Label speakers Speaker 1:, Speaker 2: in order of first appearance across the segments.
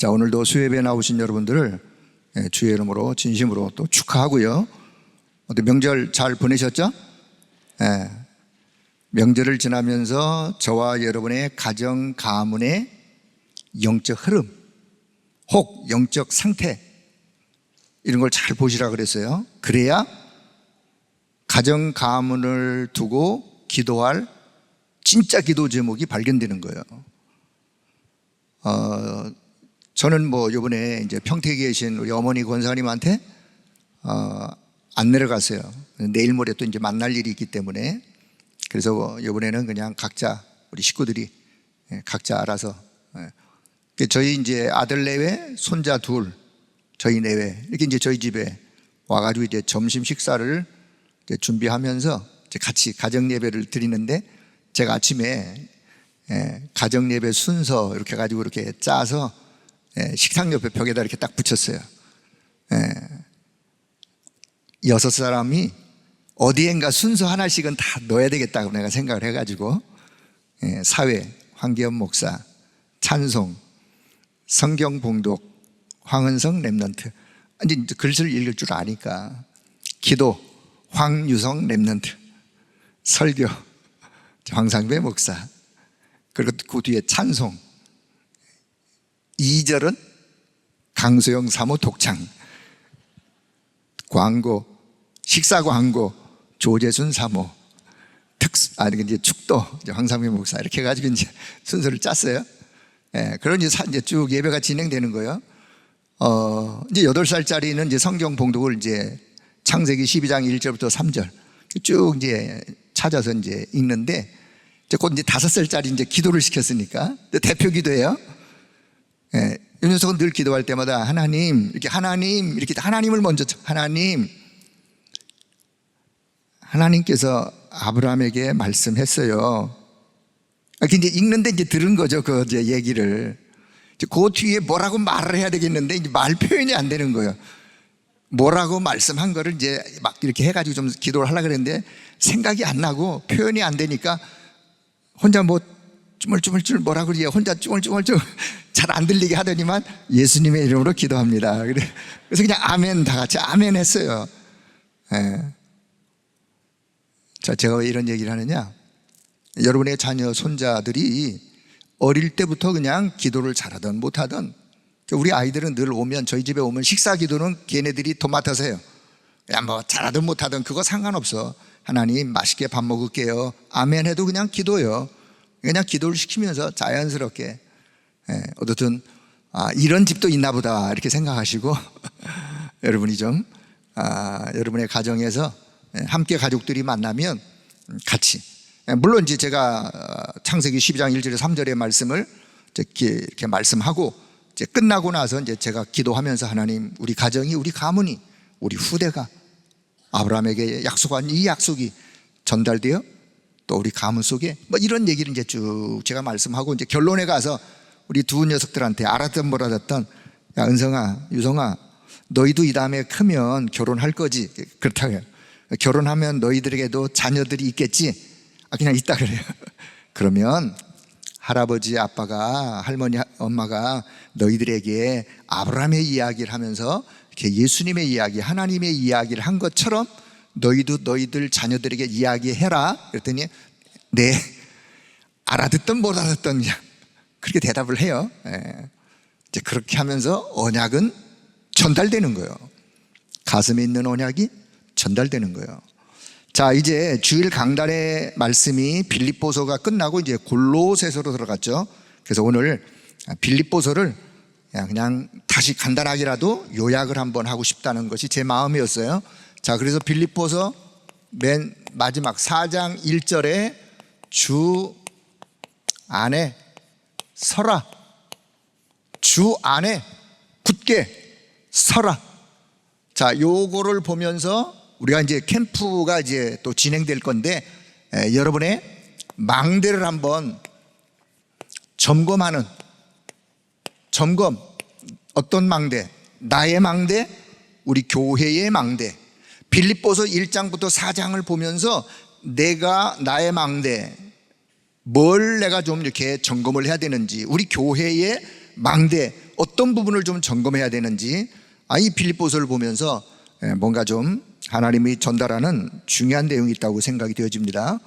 Speaker 1: 자, 오늘도 수요예배에 나오신 여러분들을 주의 이름으로 진심으로 또 축하하고요. 명절 잘 보내셨죠? 명절을 지나면서 저와 여러분의 가정 가문의 영적 흐름, 혹 영적 상태, 이런 걸 잘 보시라 그랬어요. 그래야 가정 가문을 두고 기도할 진짜 기도 제목이 발견되는 거예요. 저는 이번에 이제 평택에 계신 우리 어머니 권사님한테 안 내려갔어요. 내일 모레 또 이제 만날 일이 있기 때문에. 그래서 이번에는 그냥 각자 우리 식구들이 각자 알아서, 저희 이제 아들 내외, 손자 둘, 저희 내외 이렇게 이제 저희 집에 와가지고 이제 점심 식사를 이제 준비하면서 이제 같이 가정 예배를 드리는데, 제가 아침에 가정 예배 순서 이렇게 가지고 이렇게 짜서 식탁 옆에 벽에다 이렇게 딱 붙였어요. 6사람이 어디엔가 순서 하나씩은 다 넣어야 되겠다고 내가 생각을 해가지고, 사회 황기현 목사, 찬송, 성경 봉독, 황은성 랩런트, 이제 글을 읽을 줄 아니까 기도, 황유성 랩런트, 설교, 황상배 목사, 그리고 그 뒤에 찬송, 2절은 강소영 사모 독창, 광고, 식사 광고 조재순 사모, 이제 축도 황상배 목사, 이렇게 해가지고 이제 순서를 짰어요. 그런 이제 쭉 예배가 진행되는 거예요. 이제 8살짜리는 이제 성경 봉독을 이제 창세기 12장 1절부터 3절 쭉 이제 찾아서 이제 읽는데, 이제 곧 이제 5살짜리 이제 기도를 시켰으니까 대표 기도예요. 이 녀석은 늘 기도할 때마다 하나님 이렇게 하나님을 먼저 하나님께서 아브라함에게 말씀했어요. 이렇게 이제 읽는데 이제 들은 거죠. 그 이제 얘기를. 그 뒤에 뭐라고 말을 해야 되겠는데 이제 말 표현이 안 되는 거예요. 뭐라고 말씀한 거를 이제 막 이렇게 해가지고 좀 기도를 하려고 그랬는데 생각이 안 나고 표현이 안 되니까 혼자 쭈물쭈물 뭐라고 그러지? 혼자 쭈물쭈물 잘 안 들리게 하더니만 예수님의 이름으로 기도합니다. 그래서 그냥 아멘, 다 같이 아멘 했어요. 자, 제가 왜 이런 얘기를 하느냐? 여러분의 자녀, 손자들이 어릴 때부터 그냥 기도를 잘하든 못하든, 우리 아이들은 늘 오면, 저희 집에 오면 식사 기도는 걔네들이 도맡아서 해요. 그냥 잘하든 못하든 그거 상관없어. 하나님 맛있게 밥 먹을게요. 아멘 해도 그냥 기도요. 그냥 기도를 시키면서 자연스럽게. 어쨌든 이런 집도 있나 보다 이렇게 생각하시고 여러분이 좀 여러분의 가정에서 함께 가족들이 만나면 같이, 물론 이제 제가 창세기 12장 1절에 3절의 말씀을 이렇게 말씀하고 이제 끝나고 나서 이제 제가 기도하면서 하나님, 우리 가정이, 우리 가문이, 우리 후대가 아브라함에게 약속한 이 약속이 전달되어 또 우리 가문 속에 이런 얘기를 이제 쭉 제가 말씀하고, 이제 결론에 가서 우리 두 녀석들한테 알았던 몰랐던, 야 은성아, 유성아, 너희도 이 다음에 크면 결혼할 거지? 그렇다고요. 결혼하면 너희들에게도 자녀들이 있겠지? 그냥 있다 그래요. 그러면 할아버지, 아빠가, 할머니, 엄마가 너희들에게 아브라함의 이야기를 하면서 이렇게 예수님의 이야기, 하나님의 이야기를 한 것처럼 너희도 너희들 자녀들에게 이야기해라. 그랬더니 네, 알아듣든 못 알아듣든 그냥 그렇게 대답을 해요. 이제 그렇게 하면서 언약은 전달되는 거예요. 가슴에 있는 언약이 전달되는 거예요. 자, 이제 주일 강단의 말씀이 빌립보서가 끝나고 이제 골로새서로 들어갔죠. 그래서 오늘 빌립보서를 그냥 다시 간단하게라도 요약을 한번 하고 싶다는 것이 제 마음이었어요. 자, 그래서 빌립보서 맨 마지막 4장 1절에 주 안에 서라, 주 안에 굳게 서라. 자, 요거를 보면서 우리가 이제 캠프가 이제 또 진행될 건데, 여러분의 망대를 한번 점검, 어떤 망대? 나의 망대, 우리 교회의 망대. 빌립보서 1장부터 4장을 보면서 내가 나의 망대, 뭘 내가 좀 이렇게 점검을 해야 되는지, 우리 교회의 망대, 어떤 부분을 좀 점검해야 되는지 이 빌립보서를 보면서 뭔가 좀 하나님이 전달하는 중요한 내용이 있다고 생각이 되어집니다.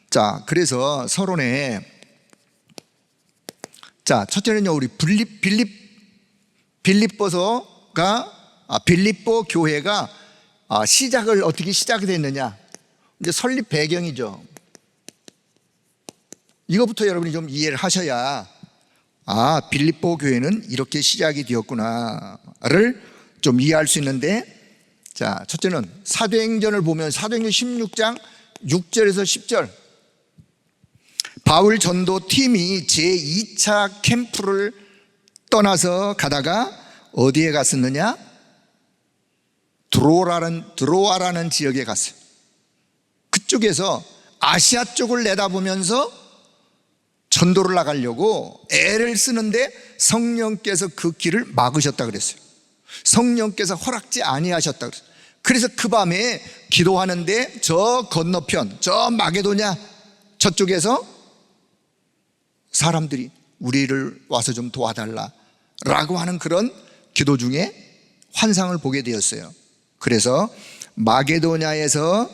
Speaker 1: 자, 그래서 서론에 첫째는요, 우리 빌립보 교회가 시작을 어떻게 시작이 됐느냐. 이제 설립 배경이죠. 이것부터 여러분이 좀 이해를 하셔야 빌립보 교회는 이렇게 시작이 되었구나를 좀 이해할 수 있는데, 자, 첫째는 사도행전을 보면 사도행전 16장 6절에서 10절, 바울 전도팀이 제2차 캠프를 떠나서 가다가 어디에 갔었느냐? 드로아라는 지역에 갔어요. 그쪽에서 아시아 쪽을 내다보면서 전도를 나가려고 애를 쓰는데 성령께서 그 길을 막으셨다 그랬어요. 성령께서 허락지 아니하셨다 그랬어요. 그래서 그 밤에 기도하는데 저 건너편, 저 마게도냐 저쪽에서 사람들이 우리를 와서 좀 도와달라 라고 하는 그런 기도 중에 환상을 보게 되었어요. 그래서 마게도냐로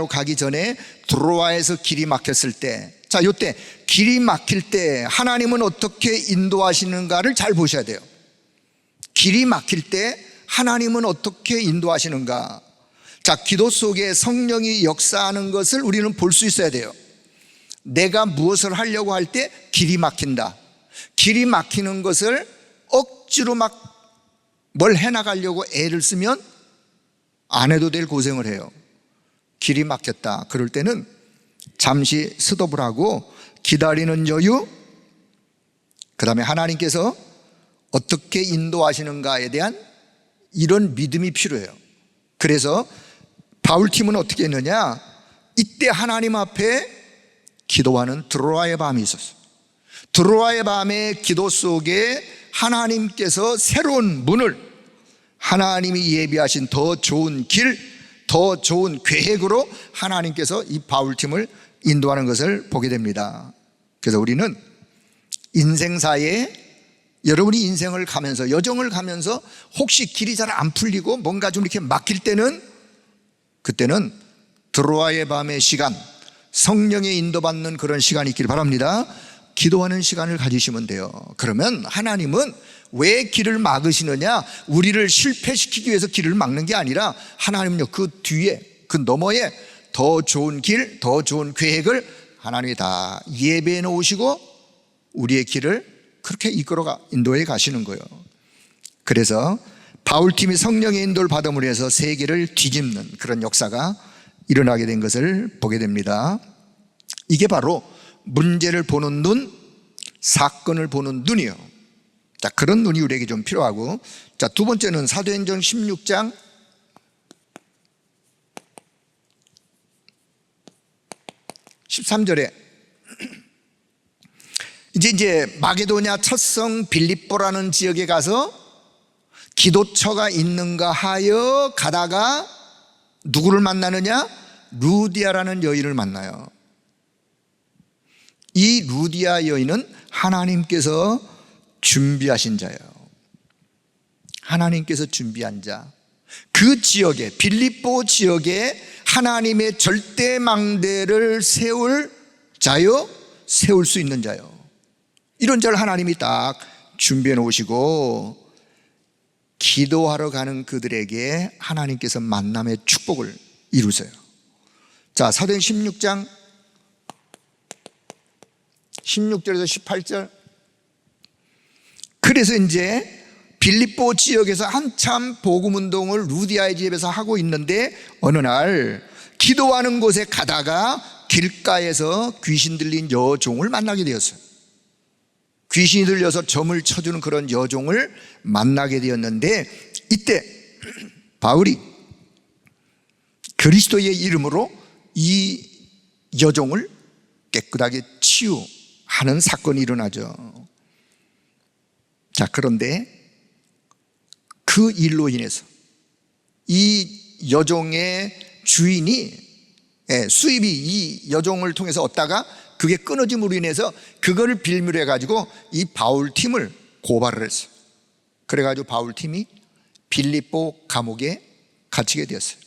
Speaker 1: 가기 전에 드로아에서 길이 막혔을 때, 자, 요때 길이 막힐 때 하나님은 어떻게 인도하시는가를 잘 보셔야 돼요. 길이 막힐 때 하나님은 어떻게 인도하시는가. 자, 기도 속에 성령이 역사하는 것을 우리는 볼 수 있어야 돼요. 내가 무엇을 하려고 할 때 길이 막힌다. 길이 막히는 것을 억지로 막 뭘 해나가려고 애를 쓰면 안 해도 될 고생을 해요. 길이 막혔다. 그럴 때는 잠시 스톱을 하고 기다리는 여유, 그 다음에 하나님께서 어떻게 인도하시는가에 대한 이런 믿음이 필요해요. 그래서 바울팀은 어떻게 했느냐? 이때 하나님 앞에 기도하는 드로아의 밤이 있었어요. 드로아의 밤의 기도 속에 하나님께서 새로운 문을, 하나님이 예비하신 더 좋은 길, 더 좋은 계획으로 하나님께서 이 바울팀을 인도하는 것을 보게 됩니다. 그래서 우리는 인생사에, 여러분이 인생을 가면서, 여정을 가면서 혹시 길이 잘 안 풀리고 뭔가 좀 이렇게 막힐 때는, 그때는 드로아의 밤의 시간, 성령의 인도받는 그런 시간이 있길 바랍니다. 기도하는 시간을 가지시면 돼요. 그러면 하나님은 왜 길을 막으시느냐? 우리를 실패시키기 위해서 길을 막는 게 아니라 하나님은요, 그 뒤에, 그 너머에 더 좋은 길, 더 좋은 계획을 하나님이 다 예배해 놓으시고 우리의 길을 그렇게 인도해 가시는 거예요. 그래서 바울팀이 성령의 인도를 받음으로 해서 세계를 뒤집는 그런 역사가 일어나게 된 것을 보게 됩니다. 이게 바로 문제를 보는 눈, 사건을 보는 눈이요. 자, 그런 눈이 우리에게 좀 필요하고, 자, 두 번째는 사도행전 16장 13절에 이제 마게도냐 첫성 빌립보라는 지역에 가서 기도처가 있는가 하여 가다가 누구를 만나느냐? 루디아라는 여인을 만나요. 이 루디아 여인은 하나님께서 준비하신 자예요. 하나님께서 준비한 자, 그 지역에, 빌립보 지역에 하나님의 절대망대를 세울 자요, 세울 수 있는 자요. 이런 자를 하나님이 딱 준비해 놓으시고 기도하러 가는 그들에게 하나님께서 만남의 축복을 이루세요. 자, 사도행전 16장 16절에서 18절. 그래서 이제 빌립보 지역에서 한참 복음운동을 루디아의 집에서 하고 있는데 어느 날 기도하는 곳에 가다가 길가에서 귀신 들린 여종을 만나게 되었어요. 귀신이 들려서 점을 쳐주는 그런 여종을 만나게 되었는데, 이때 바울이 그리스도의 이름으로 이 여종을 깨끗하게 치유하는 사건이 일어나죠. 자, 그런데 그 일로 인해서 이 여종의 주인이 수입이 이 여종을 통해서 얻다가 그게 끊어짐으로 인해서 그거를 빌미로 해가지고 이 바울 팀을 고발을 했어요. 그래가지고 바울 팀이 빌립보 감옥에 갇히게 되었어요.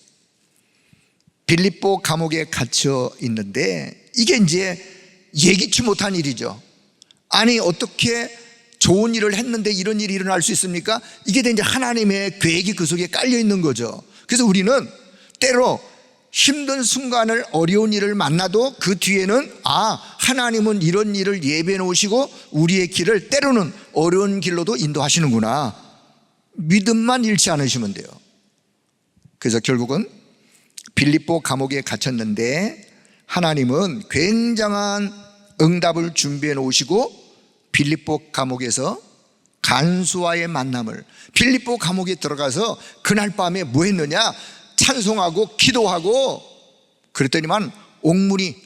Speaker 1: 빌립보 감옥에 갇혀 있는데 이게 이제 예기치 못한 일이죠. 아니 어떻게 좋은 일을 했는데 이런 일이 일어날 수 있습니까? 이게 이제 하나님의 계획이 그 속에 깔려 있는 거죠. 그래서 우리는 때로 힘든 순간을, 어려운 일을 만나도 그 뒤에는 하나님은 이런 일을 예배해 놓으시고 우리의 길을 때로는 어려운 길로도 인도하시는구나, 믿음만 잃지 않으시면 돼요. 그래서 결국은 빌립보 감옥에 갇혔는데 하나님은 굉장한 응답을 준비해 놓으시고 빌립보 감옥에서 간수와의 만남을, 빌립보 감옥에 들어가서 그날 밤에 뭐 했느냐? 찬송하고 기도하고 그랬더니만 옥문이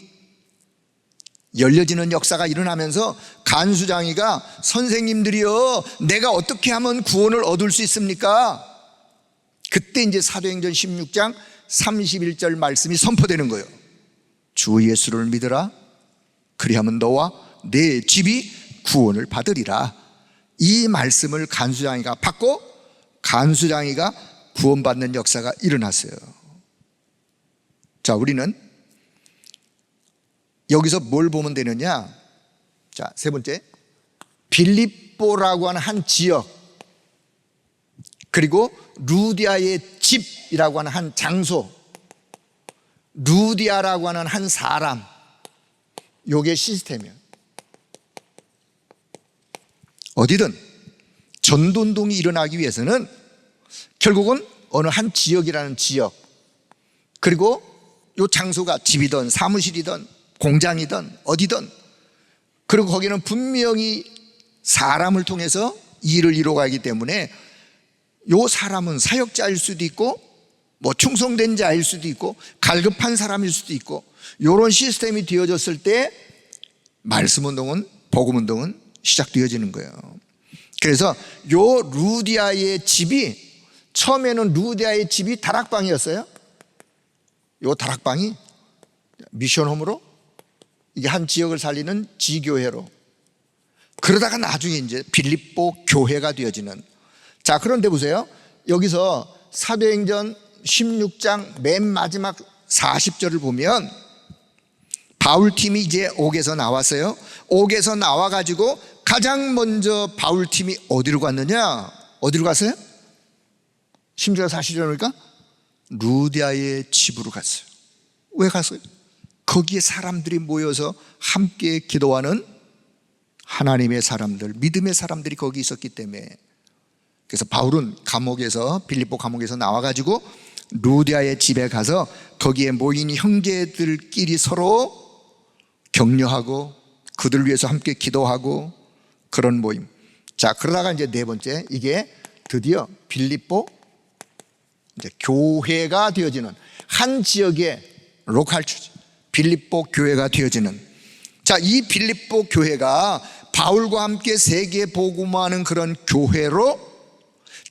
Speaker 1: 열려지는 역사가 일어나면서 간수장이가 선생님들이여, 내가 어떻게 하면 구원을 얻을 수 있습니까? 그때 이제 사도행전 16장 31절 말씀이 선포되는 거예요. 주 예수를 믿으라, 그리하면 너와 내 집이 구원을 받으리라. 이 말씀을 간수장이가 받고 간수장이가 구원받는 역사가 일어났어요. 자, 우리는 여기서 뭘 보면 되느냐? 자, 세 번째, 빌립보라고 하는 한 지역, 그리고 루디아의 집이라고 하는 한 장소, 루디아라고 하는 한 사람, 요게 시스템이에요. 어디든 전도운동이 일어나기 위해서는 결국은 어느 한 지역이라는 지역, 그리고 요 장소가 집이든 사무실이든 공장이든 어디든, 그리고 거기는 분명히 사람을 통해서 일을 이루어가기 때문에 요 사람은 사역자일 수도 있고 뭐 충성된 자일 수도 있고 갈급한 사람일 수도 있고, 요런 시스템이 되어졌을 때 말씀운동은, 복음운동은 시작되어지는 거예요. 그래서 요 루디아의 집이, 처음에는 루디아의 집이 다락방이었어요. 요 다락방이 미션홈으로, 이게 한 지역을 살리는 지교회로, 그러다가 나중에 이제 빌립보 교회가 되어지는. 자, 그런데 보세요. 여기서 사도행전 16장 맨 마지막 40절을 보면 바울팀이 이제 옥에서 나왔어요. 옥에서 나와가지고 가장 먼저 바울팀이 어디로 갔느냐? 어디로 갔어요? 16절 40절이니까 루디아의 집으로 갔어요. 왜 갔어요? 거기에 사람들이 모여서 함께 기도하는 하나님의 사람들, 믿음의 사람들이 거기 있었기 때문에. 그래서 바울은 감옥에서, 빌립보 감옥에서 나와가지고 루디아의 집에 가서 거기에 모인 형제들끼리 서로 격려하고 그들을 위해서 함께 기도하고 그런 모임. 자, 그러다가 이제 네 번째, 이게 드디어 빌립보 이제 교회가 되어지는, 한 지역의 로컬 처치, 빌립보 교회가 되어지는. 자, 이 빌립보 교회가 바울과 함께 세계 복음화하는 그런 교회로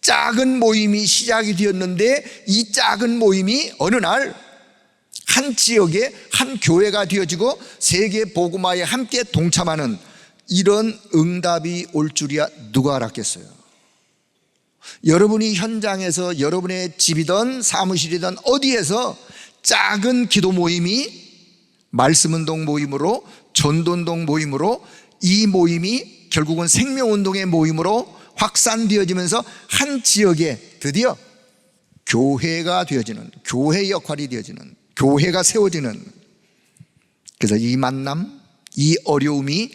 Speaker 1: 작은 모임이 시작이 되었는데, 이 작은 모임이 어느 날 한 지역의 한 교회가 되어지고 세계 복음화에 함께 동참하는 이런 응답이 올 줄이야 누가 알았겠어요? 여러분이 현장에서, 여러분의 집이든 사무실이든 어디에서 작은 기도 모임이 말씀운동 모임으로, 전도운동 모임으로, 이 모임이 결국은 생명운동의 모임으로 확산되어지면서 한 지역에 드디어 교회가 되어지는, 교회 역할이 되어지는, 교회가 세워지는. 그래서 이 만남, 이 어려움이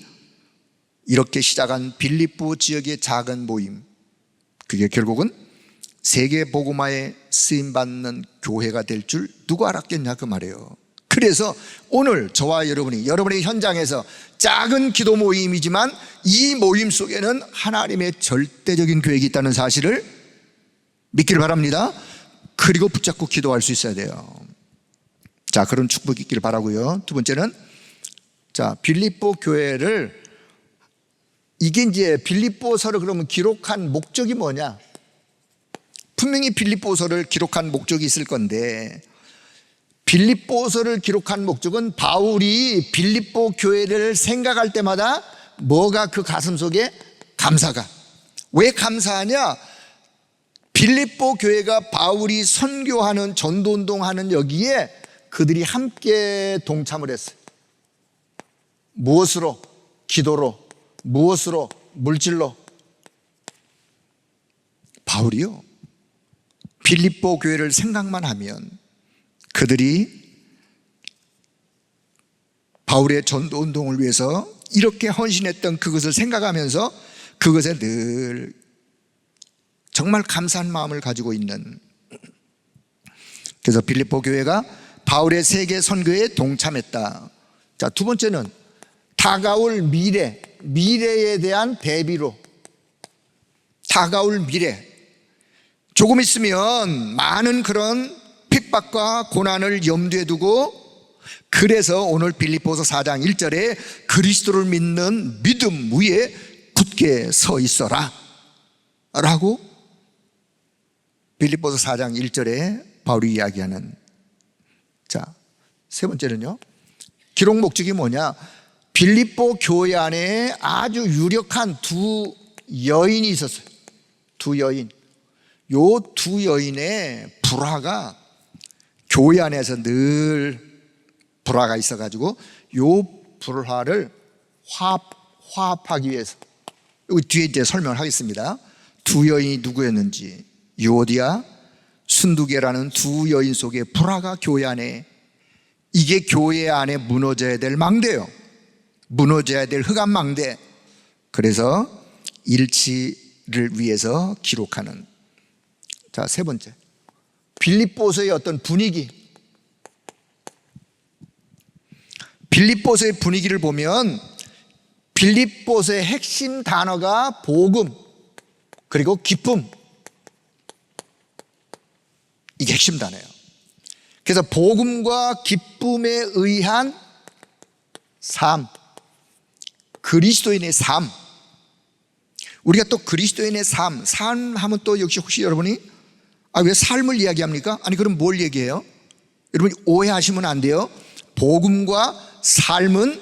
Speaker 1: 이렇게 시작한 빌립보 지역의 작은 모임, 그게 결국은 세계 복음화에 쓰임받는 교회가 될 줄 누가 알았겠냐 그 말이에요. 그래서 오늘 저와 여러분이, 여러분의 현장에서 작은 기도 모임이지만 이 모임 속에는 하나님의 절대적인 계획이 있다는 사실을 믿기를 바랍니다. 그리고 붙잡고 기도할 수 있어야 돼요. 자, 그런 축복이 있기를 바라고요. 두 번째는, 자, 빌립보 교회를, 이게 이제 빌립보서를 그러면 기록한 목적이 뭐냐? 분명히 빌립보서를 기록한 목적이 있을 건데, 빌립보서를 기록한 목적은 바울이 빌립보 교회를 생각할 때마다 뭐가 그 가슴 속에 감사가, 왜 감사하냐? 빌립보 교회가 바울이 선교하는 전도운동하는 여기에 그들이 함께 동참을 했어요. 무엇으로? 기도로. 무엇으로? 물질로. 바울이요, 빌립보 교회를 생각만 하면 그들이 바울의 전도운동을 위해서 이렇게 헌신했던 그것을 생각하면서 그것에 늘 정말 감사한 마음을 가지고 있는, 그래서 빌립보 교회가 바울의 세계 선교에 동참했다. 자, 두 번째는 다가올 미래에 대한 대비로. 다가올 미래, 조금 있으면 많은 그런 핍박과 고난을 염두에 두고, 그래서 오늘 빌립보서 4장 1절에 그리스도를 믿는 믿음 위에 굳게 서 있어라 라고 빌립보서 4장 1절에 바울이 이야기하는. 자, 세 번째는요, 기록 목적이 뭐냐? 빌립보 교회 안에 아주 유력한 두 여인이 있었어요. 두 여인. 요 두 여인의 불화가 교회 안에서 늘 불화가 있어가지고 요 불화를 화합하기 위해서, 여기 뒤에 이제 설명을 하겠습니다. 두 여인이 누구였는지. 유오디아, 순두계라는 두 여인 속에 불화가 교회 안에, 이게 교회 안에 무너져야 될 망대요. 무너져야 될 흑암 망대. 그래서 일치를 위해서 기록하는. 자, 세 번째, 빌립보서의 어떤 분위기. 빌립보서의 분위기를 보면 빌립보서의 핵심 단어가 복음 그리고 기쁨, 이게 핵심 단어예요. 그래서 복음과 기쁨에 의한 삶, 그리스도인의 삶. 우리가 또 그리스도인의 삶 하면 또 역시 혹시 여러분이 왜 삶을 이야기합니까? 아니 그럼 뭘 얘기해요? 여러분이 오해하시면 안 돼요. 복음과 삶은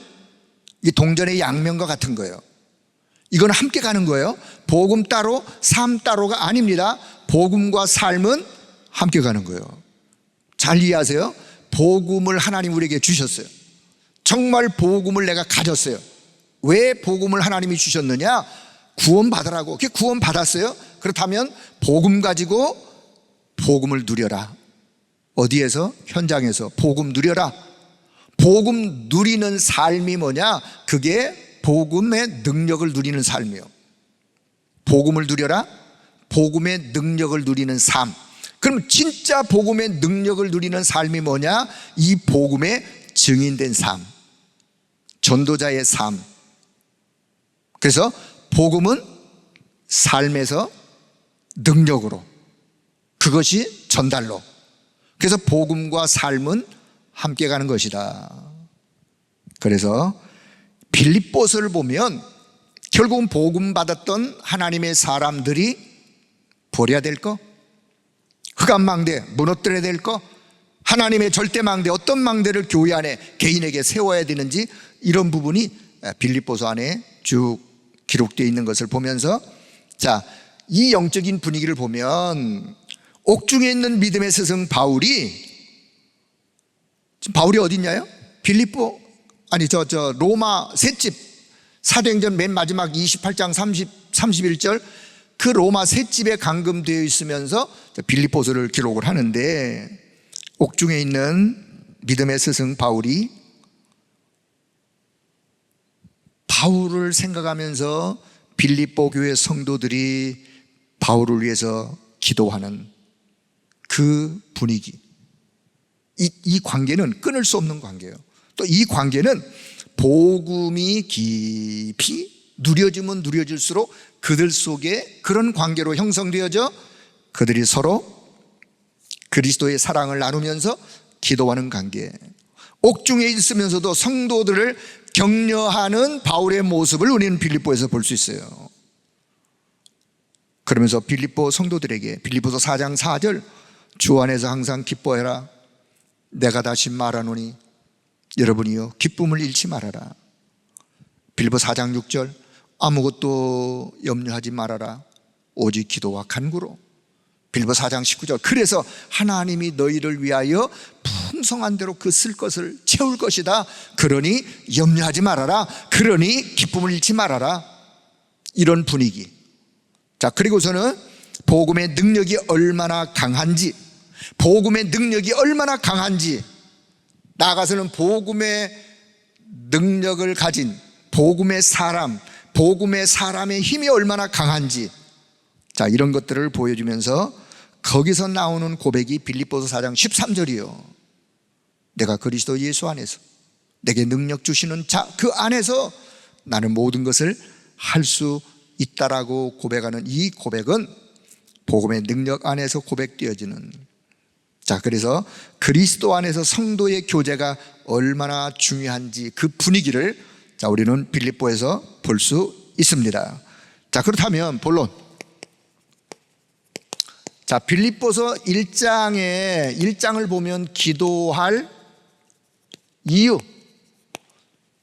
Speaker 1: 동전의 양면과 같은 거예요. 이건 함께 가는 거예요. 복음 따로 삶 따로가 아닙니다. 복음과 삶은 함께 가는 거예요. 잘 이해하세요. 복음을 하나님 우리에게 주셨어요. 정말 복음을 내가 가졌어요. 왜 복음을 하나님이 주셨느냐? 구원 받으라고. 구원 받았어요. 그렇다면 복음 가지고 복음을 누려라. 어디에서? 현장에서 복음 누려라. 복음 누리는 삶이 뭐냐? 그게 복음의 능력을 누리는 삶이에요. 복음을 누려라. 복음의 능력을 누리는 삶. 그럼 진짜 복음의 능력을 누리는 삶이 뭐냐? 이 복음의 증인된 삶, 전도자의 삶. 그래서 복음은 삶에서 능력으로, 그것이 전달로. 그래서 복음과 삶은 함께 가는 것이다. 그래서 빌립보서를 보면 결국은 복음 받았던 하나님의 사람들이 버려야 될 거, 흑암 망대 무너뜨려야 될 거, 하나님의 절대 망대, 어떤 망대를 교회 안에 개인에게 세워야 되는지, 이런 부분이 빌립보서 안에 쭉 기록되어 있는 것을 보면서, 자, 이 영적인 분위기를 보면 옥중에 있는 믿음의 스승 바울이, 지금 바울이 어디 있냐요? 빌립보, 로마 셋집, 사도행전 맨 마지막 28장 31절 그 로마 셋집에 감금되어 있으면서 빌립보서를 기록을 하는데, 옥중에 있는 믿음의 스승 바울이 바울을 생각하면서 빌립보 교회 성도들이 바울을 위해서 기도하는 그 분위기, 이 관계는 끊을 수 없는 관계예요. 또 이 관계는 복음이 깊이 누려지면 누려질수록 그들 속에 그런 관계로 형성되어져 그들이 서로 그리스도의 사랑을 나누면서 기도하는 관계. 옥중에 있으면서도 성도들을 격려하는 바울의 모습을 우리는 빌립보에서 볼 수 있어요. 그러면서 빌립보 성도들에게 빌립보서 4장 4절, 주 안에서 항상 기뻐해라. 내가 다시 말하노니 여러분이요 기쁨을 잃지 말아라. 빌립보 4장 6절, 아무것도 염려하지 말아라. 오직 기도와 간구로. 빌립보 4장 19절. 그래서 하나님이 너희를 위하여 풍성한 대로 그 쓸 것을 채울 것이다. 그러니 염려하지 말아라. 그러니 기쁨을 잃지 말아라. 이런 분위기. 자, 그리고서는 복음의 능력이 얼마나 강한지, 복음의 능력이 얼마나 강한지, 나아가서는 복음의 능력을 가진 복음의 사람, 복음의 사람의 힘이 얼마나 강한지, 자, 이런 것들을 보여주면서 거기서 나오는 고백이 빌립보서 4장 13절이요. 내가 그리스도 예수 안에서 내게 능력 주시는 자 그 안에서 나는 모든 것을 할 수 있다라고 고백하는 이 고백은 복음의 능력 안에서 고백되어지는, 자, 그래서 그리스도 안에서 성도의 교제가 얼마나 중요한지 그 분위기를, 자, 우리는 빌립보에서 볼 수 있습니다. 자, 그렇다면 본론. 자, 빌립보서 1장을 보면 기도할 이유,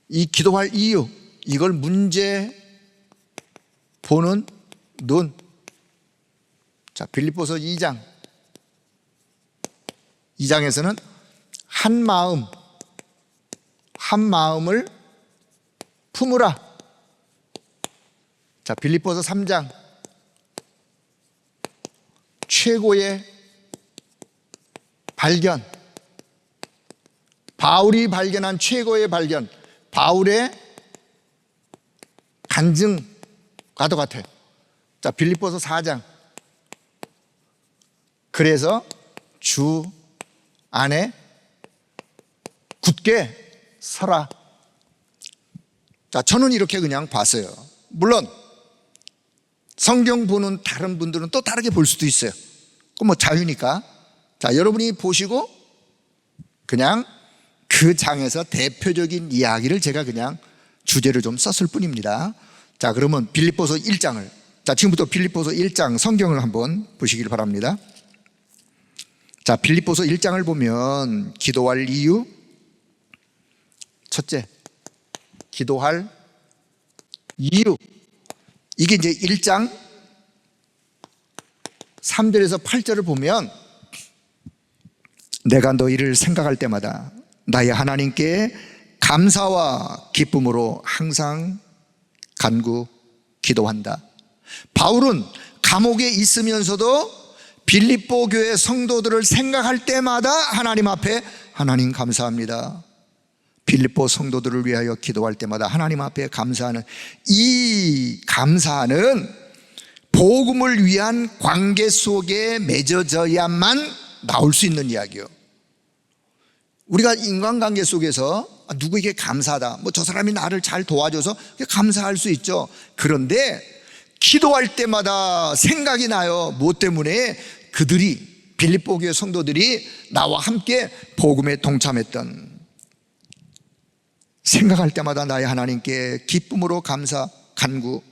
Speaker 1: 이 기도할 이유, 이걸 문제 보는 눈. 자, 빌립보서 2장에서는 한 마음을 품으라. 자, 빌립보서 3장 최고의 발견, 바울이 발견한 최고의 발견, 바울의 간증과도 같아요. 자, 빌립보서 4장. 그래서 주 안에 굳게 서라. 자, 저는 이렇게 그냥 봤어요. 물론 성경 보는 다른 분들은 또 다르게 볼 수도 있어요. 그건 뭐 자유니까. 자, 여러분이 보시고 그냥 그 장에서 대표적인 이야기를 제가 그냥 주제를 좀 썼을 뿐입니다. 자, 그러면 빌립보서 1장을, 자, 지금부터 빌립보서 1장 성경을 한번 보시길 바랍니다. 자, 빌립보서 1장을 보면 기도할 이유, 첫째, 기도할 이유. 이게 이제 1장 3절에서 8절을 보면 내가 너희를 생각할 때마다 나의 하나님께 감사와 기쁨으로 항상 간구 기도한다. 바울은 감옥에 있으면서도 빌립보 교회 성도들을 생각할 때마다 하나님 앞에 하나님 감사합니다. 빌립보 성도들을 위하여 기도할 때마다 하나님 앞에 감사하는, 이 감사는 복음을 위한 관계 속에 맺어져야만 나올 수 있는 이야기예요. 우리가 인간관계 속에서 누구에게 감사하다, 뭐 저 사람이 나를 잘 도와줘서 감사할 수 있죠. 그런데 기도할 때마다 생각이 나요. 무엇 때문에? 그들이, 빌립보 교회 성도들이 나와 함께 복음에 동참했던, 생각할 때마다 나의 하나님께 기쁨으로 감사 간구.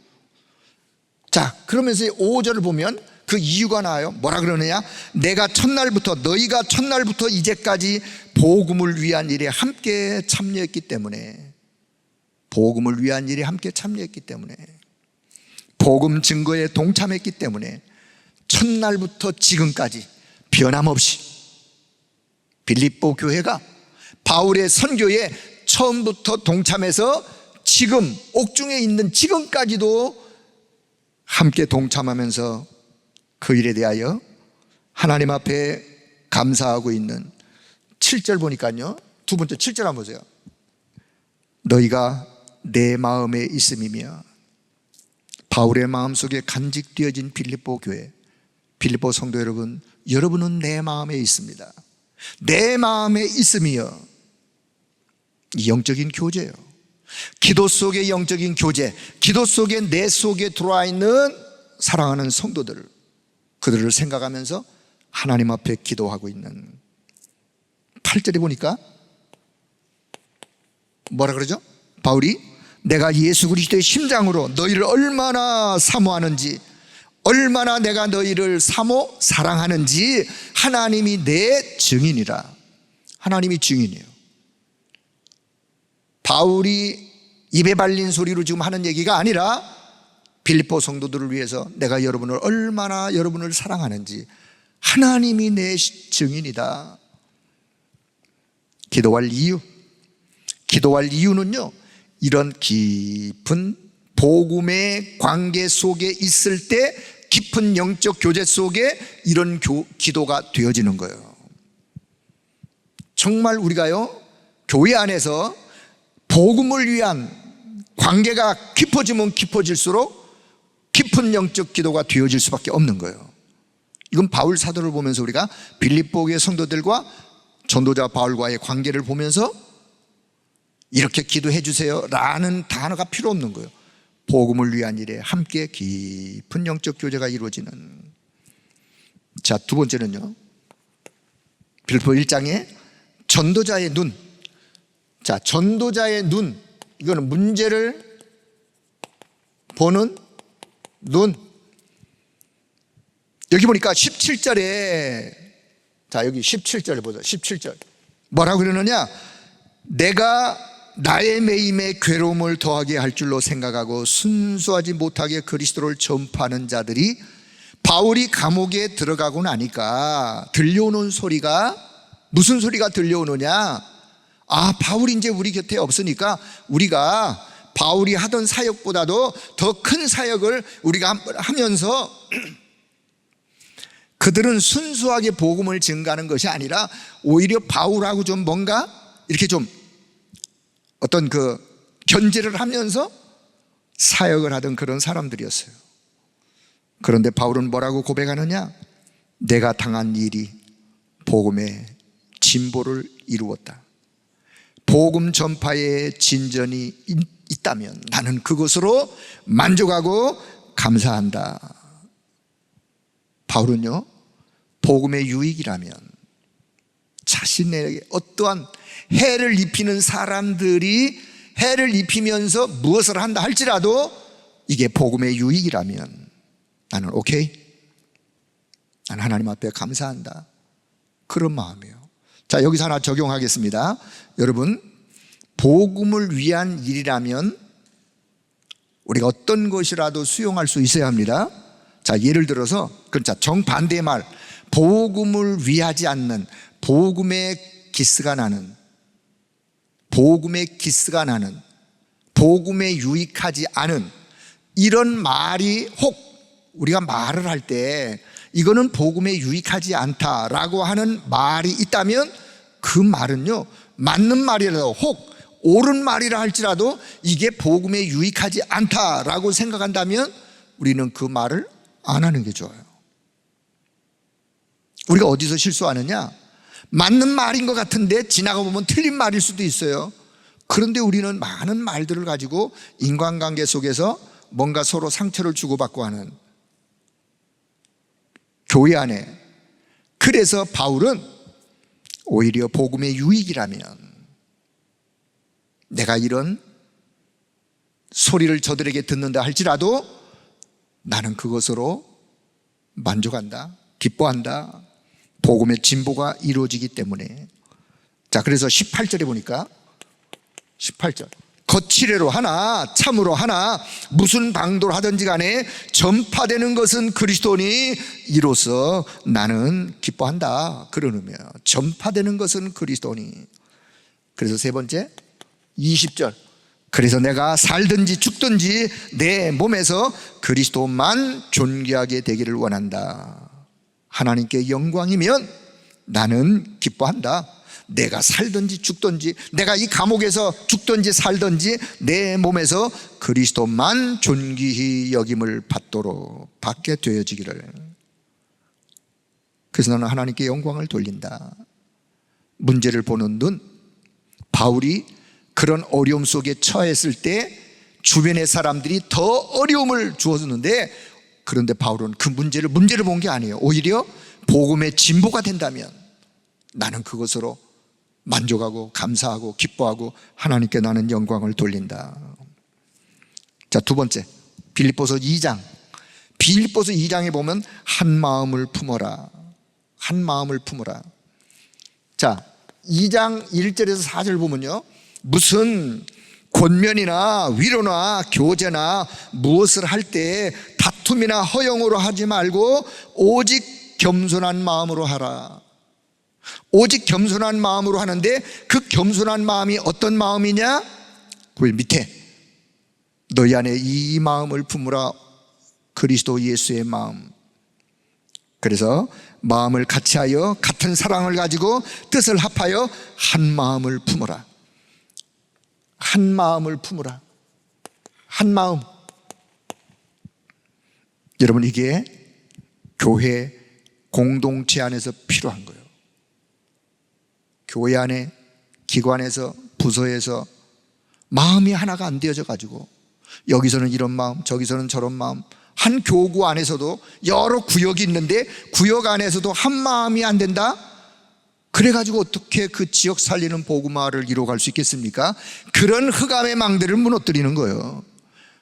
Speaker 1: 자, 그러면서 5절을 보면 그 이유가 나와요. 뭐라 그러느냐? 너희가 첫날부터 이제까지 복음을 위한 일에 함께 참여했기 때문에, 복음을 위한 일에 함께 참여했기 때문에, 복음 증거에 동참했기 때문에 첫날부터 지금까지 변함없이 빌립보 교회가 바울의 선교에 처음부터 동참해서 지금 옥중에 있는 지금까지도 함께 동참하면서 그 일에 대하여 하나님 앞에 감사하고 있는 7절 보니까요, 두 번째 7절 한번 보세요. 너희가 내 마음에 있음이며, 바울의 마음속에 간직되어진 빌립보 교회, 빌립보 성도 여러분, 여러분은 내 마음에 있습니다. 내 마음에 있음이여. 영적인 교제예요. 기도 속의 영적인 교제, 기도 속에 내 속에 들어와 있는 사랑하는 성도들, 그들을 생각하면서 하나님 앞에 기도하고 있는. 8절에 보니까 뭐라 그러죠? 바울이 내가 예수 그리스도의 심장으로 너희를 얼마나 사모하는지, 얼마나 내가 너희를 사랑하는지 하나님이 내 증인이라. 하나님이 증인이에요. 바울이 입에 발린 소리로 지금 하는 얘기가 아니라 빌립보 성도들을 위해서 내가 여러분을 얼마나 여러분을 사랑하는지 하나님이 내 증인이다. 기도할 이유는요, 이런 깊은 복음의 관계 속에 있을 때 깊은 영적 교제 속에 이런 기도가 되어지는 거예요. 정말 우리가요, 교회 안에서 복음을 위한 관계가 깊어지면 깊어질수록 깊은 영적 기도가 되어질 수밖에 없는 거예요. 이건 바울 사도를 보면서 우리가 빌립보의 성도들과 전도자 바울과의 관계를 보면서 이렇게 기도해 주세요 라는 단어가 필요 없는 거예요. 복음을 위한 일에 함께 깊은 영적 교제가 이루어지는. 자, 두 번째는요, 빌립보 1장에 전도자의 눈. 자, 전도자의 눈, 이거는 문제를 보는 눈. 여기 보니까 17절에, 자, 여기 17절에 보자. 17절 뭐라고 그러느냐? 내가 나의 매임에 괴로움을 더하게 할 줄로 생각하고 순수하지 못하게 그리스도를 전파하는 자들이 바울이 감옥에 들어가고 나니까 들려오는 소리가, 무슨 소리가 들려오느냐? 아, 바울이 이제 우리 곁에 없으니까 우리가 바울이 하던 사역보다도 더 큰 사역을 우리가 하면서 그들은 순수하게 복음을 증가하는 것이 아니라 오히려 바울하고 좀 뭔가 이렇게 좀 어떤 그 견제를 하면서 사역을 하던 그런 사람들이었어요. 그런데 바울은 뭐라고 고백하느냐? 내가 당한 일이 복음의 진보를 이루었다. 복음 전파에 진전이 있다면 나는 그것으로 만족하고 감사한다. 바울은요, 복음의 유익이라면 자신에게 어떠한 해를 입히는 사람들이 해를 입히면서 무엇을 한다 할지라도 이게 복음의 유익이라면 나는 오케이, 나는 하나님 앞에 감사한다, 그런 마음이에요. 자, 여기서 하나 적용하겠습니다. 여러분, 복음을 위한 일이라면 우리가 어떤 것이라도 수용할 수 있어야 합니다. 자, 예를 들어서, 자, 정반대의 말, 복음을 위하지 않는, 복음의 기스가 나는, 복음의 기스가 나는, 복음에 유익하지 않은 이런 말이 혹 우리가 말을 할 때 이거는 복음에 유익하지 않다라고 하는 말이 있다면 그 말은요, 맞는 말이라도 혹 옳은 말이라 할지라도 이게 복음에 유익하지 않다라고 생각한다면 우리는 그 말을 안 하는 게 좋아요. 우리가 어디서 실수하느냐? 맞는 말인 것 같은데 지나가 보면 틀린 말일 수도 있어요. 그런데 우리는 많은 말들을 가지고 인간관계 속에서 뭔가 서로 상처를 주고받고 하는 교회 안에. 그래서 바울은 오히려 복음의 유익이라면 내가 이런 소리를 저들에게 듣는다 할지라도 나는 그것으로 만족한다, 기뻐한다. 복음의 진보가 이루어지기 때문에. 자, 그래서 18절에 보니까 18절 거칠애로 하나 참으로 하나 무슨 방도를 하든지 간에 전파되는 것은 그리스도니 이로써 나는 기뻐한다, 그런 의미예요. 전파되는 것은 그리스도니. 그래서 세 번째 20절 그래서 내가 살든지 죽든지 내 몸에서 그리스도만 존귀하게 되기를 원한다. 하나님께 영광이면 나는 기뻐한다. 내가 살든지 죽든지, 내가 이 감옥에서 죽든지 살든지 내 몸에서 그리스도만 존귀히 여김을 받게 되어지기를. 그래서 나는 하나님께 영광을 돌린다. 문제를 보는 눈. 바울이 그런 어려움 속에 처했을 때 주변의 사람들이 더 어려움을 주었는데, 그런데 바울은 그 문제를 본 게 아니에요. 오히려 복음의 진보가 된다면 나는 그것으로 만족하고 감사하고 기뻐하고 하나님께 나는 영광을 돌린다. 자, 두 번째 빌립보서 2장. 빌립보서 2장에 보면 한 마음을 품어라, 한 마음을 품어라. 자, 2장 1절에서 4절 보면요, 무슨 권면이나 위로나 교제나 무엇을 할 때 다툼이나 허영으로 하지 말고 오직 겸손한 마음으로 하라. 오직 겸손한 마음으로 하는데 그 겸손한 마음이 어떤 마음이냐? 그 밑에 너희 안에 이 마음을 품으라. 그리스도 예수의 마음. 그래서 마음을 같이하여 같은 사랑을 가지고 뜻을 합하여 한 마음을 품으라. 한 마음을 품으라. 한 마음. 여러분, 이게 교회 공동체 안에서 필요한 거예요. 교회 안에, 기관에서, 부서에서 마음이 하나가 안 되어져 가지고 여기서는 이런 마음, 저기서는 저런 마음, 한 교구 안에서도 여러 구역이 있는데 구역 안에서도 한 마음이 안 된다? 그래가지고 어떻게 그 지역 살리는 복음화를 이뤄갈 수 있겠습니까? 그런 흑암의 망대를 무너뜨리는 거예요.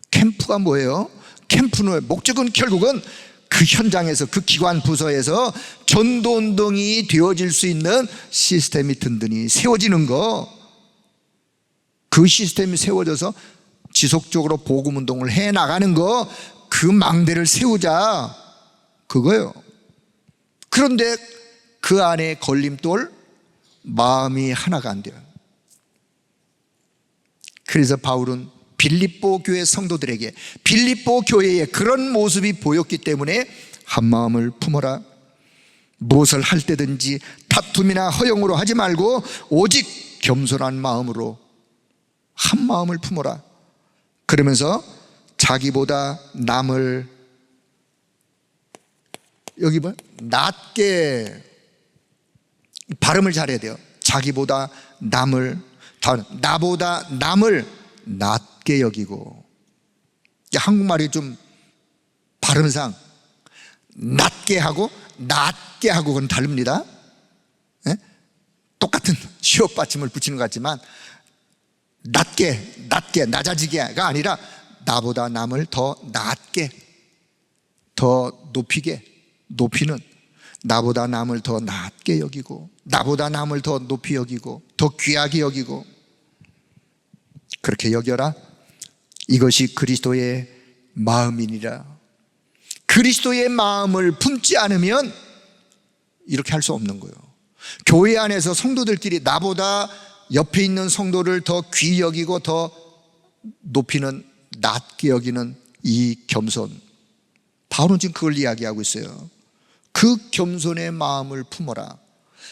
Speaker 1: 캠프가 뭐예요? 캠프는 목적은 결국은 그 현장에서, 그 기관 부서에서 전도운동이 되어질 수 있는 시스템이 든든히 세워지는 거. 그 시스템이 세워져서 지속적으로 복음운동을 해나가는 거, 그 망대를 세우자, 그거예요. 그런데 그 안에 걸림돌, 마음이 하나가 안 돼요. 그래서 바울은 빌립보 교회 성도들에게, 빌립보 교회에 그런 모습이 보였기 때문에 한 마음을 품어라. 무엇을 할 때든지 다툼이나 허영으로 하지 말고 오직 겸손한 마음으로 한 마음을 품어라. 그러면서 자기보다 남을, 여기 뭐 낮게, 발음을 잘해야 돼요. 자기보다 남을, 나보다 남을 낮게 여기고. 한국말이 좀 발음상 낮게 하고 낮게 하고 그건 다릅니다. 예? 똑같은 시옷 받침을 붙이는 것 같지만 낮게, 낮아지게가 아니라 나보다 남을 더 낮게, 더 높이게, 높이는, 나보다 남을 더 낮게 여기고, 나보다 남을 더 높이 여기고, 더 귀하게 여기고, 그렇게 여겨라. 이것이 그리스도의 마음이니라. 그리스도의 마음을 품지 않으면 이렇게 할 수 없는 거예요. 교회 안에서 성도들끼리 나보다 옆에 있는 성도를 더 귀히 여기고 더 높이는, 낮게 여기는 이 겸손, 바울은 지금 그걸 이야기하고 있어요. 그 겸손의 마음을 품어라.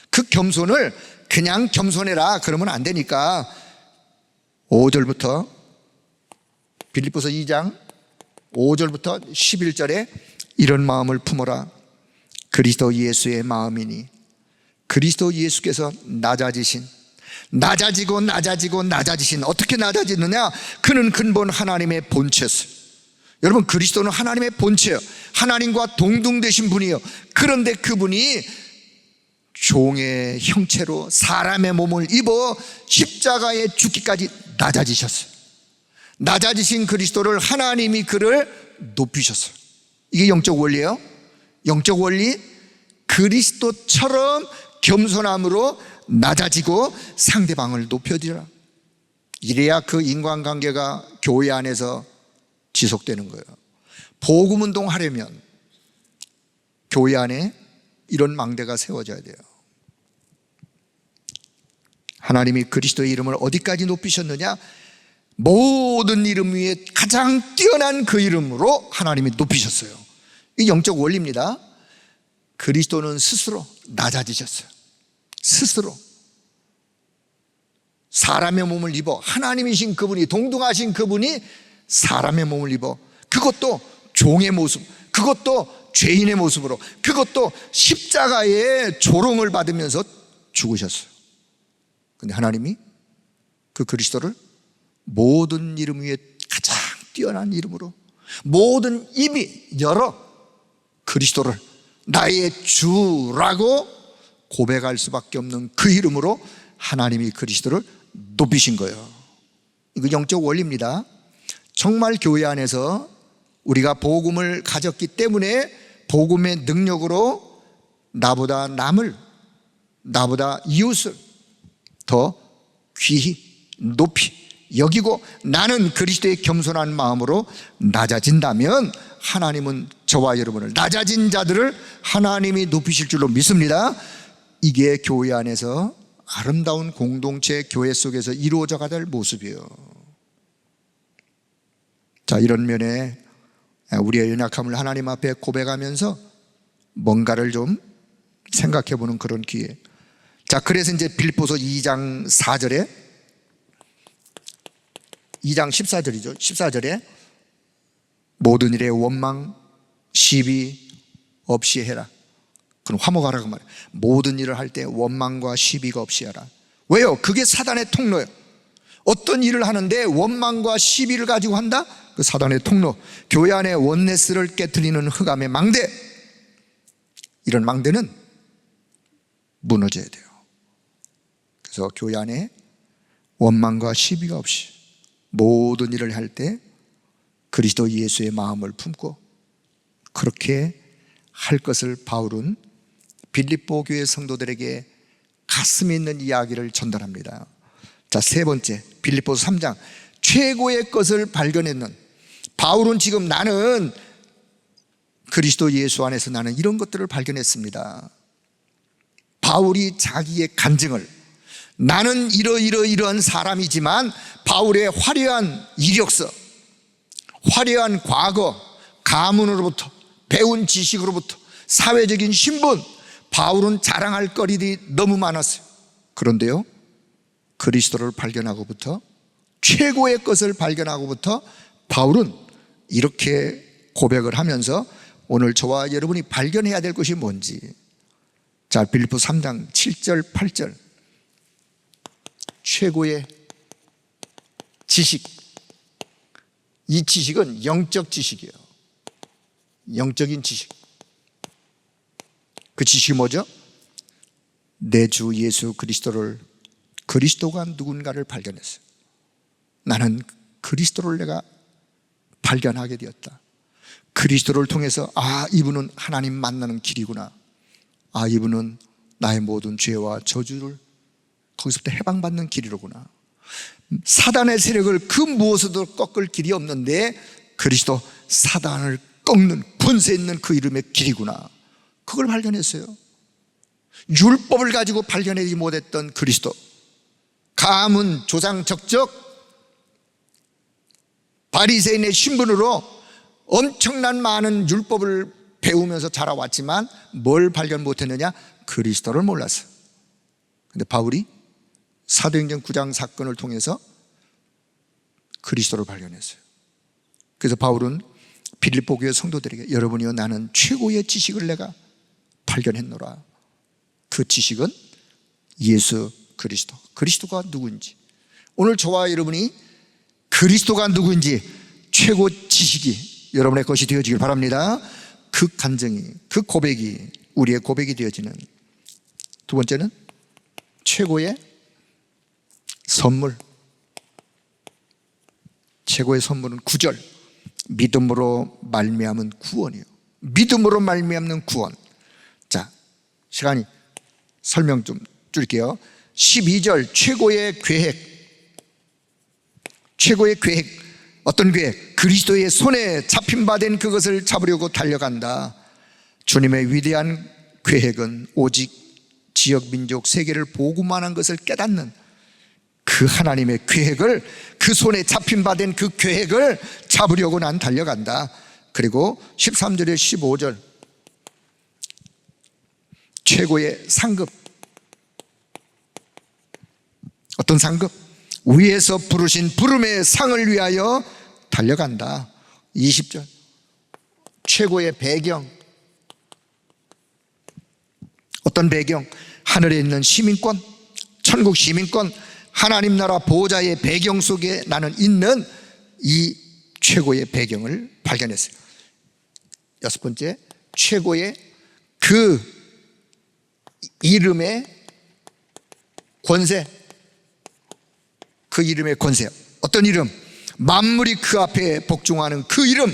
Speaker 1: 그 겸손을 그냥 겸손해라 그러면 안 되니까 5절부터, 빌립보서 2장 5절부터 11절에 이런 마음을 품어라. 그리스도 예수의 마음이니, 그리스도 예수께서 낮아지고 낮아지신, 어떻게 낮아지느냐? 그는 근본 하나님의 본체였어요. 여러분, 그리스도는 하나님의 본체예요. 하나님과 동등되신 분이에요. 그런데 그분이 종의 형체로 사람의 몸을 입어 십자가에 죽기까지 낮아지셨어요. 낮아지신 그리스도를 하나님이 그를 높이셨어요. 이게 영적 원리예요. 영적 원리, 그리스도처럼 겸손함으로 낮아지고 상대방을 높여주라. 이래야 그 인간관계가 교회 안에서 지속되는 거예요. 복음운동 하려면 교회 안에 이런 망대가 세워져야 돼요. 하나님이 그리스도의 이름을 어디까지 높이셨느냐? 모든 이름 위에 가장 뛰어난 그 이름으로 하나님이 높이셨어요. 이 영적 원리입니다. 그리스도는 스스로 낮아지셨어요. 스스로 사람의 몸을 입어, 하나님이신 그분이, 동등하신 그분이 사람의 몸을 입어, 그것도 종의 모습, 그것도 죄인의 모습으로, 그것도 십자가의 조롱을 받으면서 죽으셨어요. 근데 하나님이 그 그리스도를 모든 이름 위에 가장 뛰어난 이름으로 모든 입이 열어 그리스도를 나의 주라고 고백할 수밖에 없는 그 이름으로 하나님이 그리스도를 높이신 거예요. 이거 영적 원리입니다. 정말 교회 안에서 우리가 복음을 가졌기 때문에 복음의 능력으로 나보다 남을, 나보다 이웃을 더 귀히 높이 여기고 나는 그리스도의 겸손한 마음으로 낮아진다면 하나님은 저와 여러분을, 낮아진 자들을 하나님이 높이실 줄로 믿습니다. 이게 교회 안에서 아름다운 공동체, 교회 속에서 이루어져 가야 될 모습이에요. 자, 이런 면에 우리의 연약함을 하나님 앞에 고백하면서 뭔가를 좀 생각해 보는 그런 기회. 자, 그래서 이제 빌립보서 2장 4절에 2장 14절이죠. 14절에 모든 일에 원망, 시비 없이 해라. 그럼 화목하라고 말해요. 모든 일을 할 때 원망과 시비가 없이 하라. 왜요? 그게 사단의 통로예요. 어떤 일을 하는데 원망과 시비를 가지고 한다? 그 사단의 통로. 교회 안에 원네스를 깨트리는 흑암의 망대. 이런 망대는 무너져야 돼요. 그래서 교회 안에 원망과 시비가 없이 모든 일을 할 때 그리스도 예수의 마음을 품고 그렇게 할 것을 바울은 빌립보 교회 성도들에게 가슴에 있는 이야기를 전달합니다. 자, 세 번째, 빌립보서 3장 최고의 것을 발견했는 바울은 지금 나는 그리스도 예수 안에서 나는 이런 것들을 발견했습니다. 바울이 자기의 간증을, 나는 이러이러이러한 사람이지만 바울의 화려한 이력서, 화려한 과거, 가문으로부터, 배운 지식으로부터, 사회적인 신분, 바울은 자랑할 거리들이 너무 많았어요. 그런데요, 그리스도를 발견하고부터, 최고의 것을 발견하고부터 바울은 이렇게 고백을 하면서 오늘 저와 여러분이 발견해야 될 것이 뭔지. 자, 빌립보 3장 7절 8절. 최고의 지식. 이 지식은 영적 지식이에요. 영적인 지식. 그 지식이 뭐죠? 내 주 예수 그리스도를, 그리스도가 누군가를 발견했어요. 나는 그리스도를 내가 발견하게 되었다. 그리스도를 통해서 이분은 하나님 만나는 길이구나. 이분은 나의 모든 죄와 저주를 거기서부터 해방받는 길이로구나. 사단의 세력을 그 무엇에도 꺾을 길이 없는데 그리스도, 사단을 꺾는 권세 있는 그 이름의 길이구나. 그걸 발견했어요. 율법을 가지고 발견하지 못했던 그리스도, 가문, 조상, 적적, 바리새인의 신분으로 엄청난 많은 율법을 배우면서 자라왔지만 뭘 발견 못했느냐? 그리스도를 몰랐어요. 근데 바울이 사도행전 9장 사건을 통해서 그리스도를 발견했어요. 그래서 바울은 빌립보 교회 성도들에게 여러분이요, 나는 최고의 지식을 내가 발견했노라. 그 지식은 예수 그리스도, 그리스도가 누구인지, 오늘 저와 여러분이 그리스도가 누구인지 최고 지식이 여러분의 것이 되어지길 바랍니다. 그 간증이, 그 고백이 우리의 고백이 되어지는. 두 번째는 최고의 선물. 최고의 선물은 9절, 믿음으로 말미암은 구원이요. 믿음으로 말미암는 구원. 자, 시간이 설명 좀 줄게요. 12절 최고의 계획. 최고의 계획. 어떤 계획? 그리스도의 손에 잡힌 바 된 그것을 잡으려고 달려간다. 주님의 위대한 계획은 오직 지역, 민족, 세계를 복음화하는 것을 깨닫는 그 하나님의 계획을, 그 손에 잡힌 바 된 그 계획을 잡으려고 난 달려간다. 그리고 13절에 15절 최고의 상급. 어떤 상급? 위에서 부르신 부름의 상을 위하여 달려간다. 20절 최고의 배경. 어떤 배경? 하늘에 있는 시민권, 천국 시민권, 하나님 나라 보호자의 배경 속에 나는 있는 이 최고의 배경을 발견했어요. 여섯 번째, 최고의 그 이름의 권세. 그 이름의 권세. 어떤 이름? 만물이 그 앞에 복종하는 그 이름,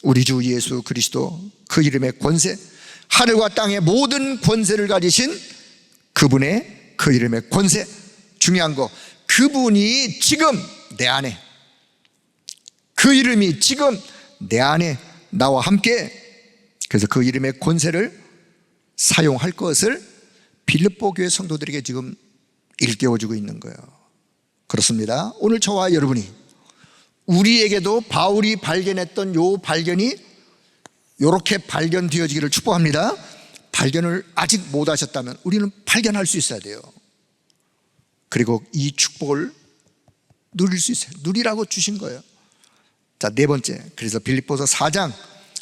Speaker 1: 우리 주 예수 그리스도, 그 이름의 권세. 하늘과 땅의 모든 권세를 가지신 그분의 그 이름의 권세. 중요한 거, 그 그분이 지금 내 안에, 그 이름이 지금 내 안에 나와 함께, 그래서 그 이름의 권세를 사용할 것을 빌립보 교회 성도들에게 지금 일깨워주고 있는 거예요. 그렇습니다. 오늘 저와 여러분이, 우리에게도 바울이 발견했던 요 발견이 이렇게 발견되어지기를 축복합니다. 발견을 아직 못 하셨다면 우리는 발견할 수 있어야 돼요. 그리고 이 축복을 누릴 수 있어요. 누리라고 주신 거예요. 자, 네 번째, 그래서 빌립보서 4장,